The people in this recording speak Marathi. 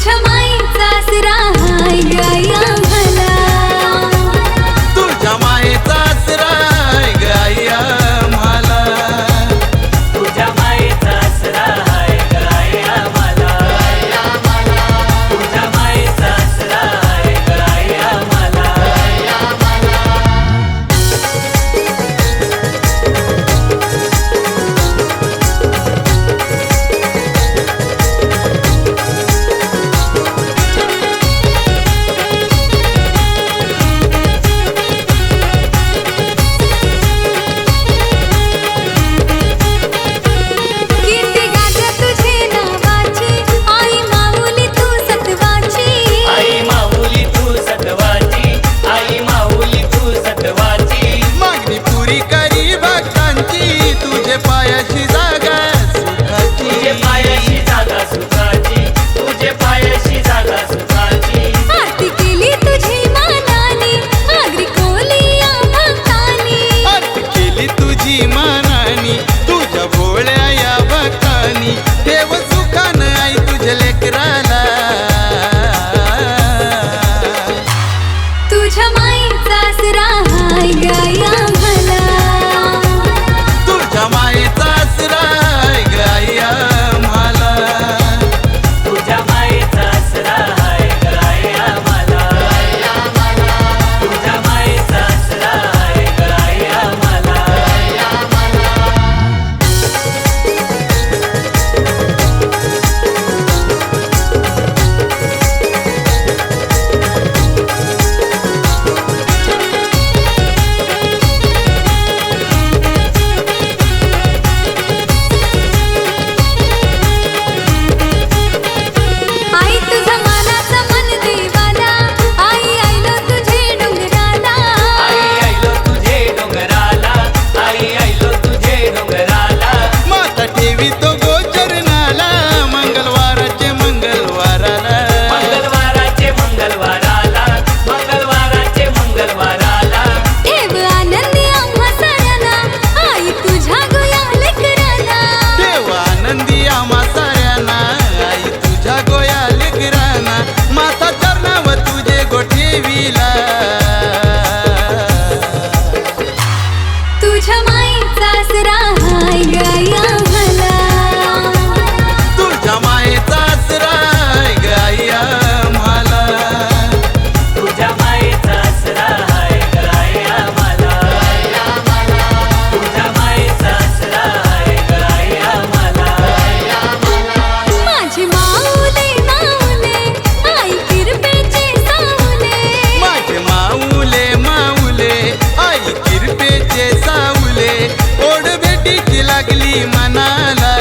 तुझ्या माईचा आसरा हाय ग आई आम्हाला, तुझ्या मायेचा आसरा हाय ग आई आम्हाला, तुझ्या मायेचा आसरा हाय ग आई आम्हाला, तुझ्या मायेचा आसरा हाय ग आई आम्हाला. कीर्ती गाजा तुझे नावाची आई माऊली तू सत्वाची, आई माऊली तू सत्वाची, आई माऊली तू सत्वाची. मागणी पुरी करी भक्तांची, तुझे पायाशी जागा सुखाची, तुझे पायाशी जागा सुखाची, तुझे पायाशी जागा सुखाची. आरती केली तुझी मानानी आगरी कोली या भक्तानी, आरती केली तुझी मानानी तुझ्या भोळ्या या भक्तानी, देव सुखान आई तुझ्या लेकराला, तुझ्या माईचा आसरा हाय ग आई आम्हाला, तुझ्या मायेचा आसरा हाय ग आई आम्हाला, तुझ्या मायेचा आसरा हाय ग आई आम्हाला, तुझ्या मायेचा आसरा हाय ग आई आम्हाला. आई तुझ्या मानाचा मन देवाला, आई आईलो तुझे डोंगराला, आई आईलो तुझे डोंगराला, आई आईलो तुझे डोंगराला. माता ठेवी तो गोचरणाला, मंगळवाराचे मंगळवाराला, मंगळवाराचे मंगळवाराला, मंगळवाराचे मंगळवाराला. ठेव आनंदी आम्हा साऱ्यांना आई तुझ्या गोया लेकराला, देव आनंदी आम्हा साऱ्यांना आई तुझ्या गोया लेकरांना, माता चरणावर तुझे गोठेविला, तुझ्या माईचा आसरा हाय ग आई आम्हाला, तुझ्या मायेचा आसरा हाय ग आई आम्हाला, तुझ्या मायेचा आसरा हाय ग आई आम्हाला, तुझ्या मायेचा आसरा हाय ग आई आम्हाला. माझी माऊले माऊले आई किरपेचे सावले, माझे माऊले माऊले आई किरपेचे सावले, ओढ भेटीची लागली मनाला,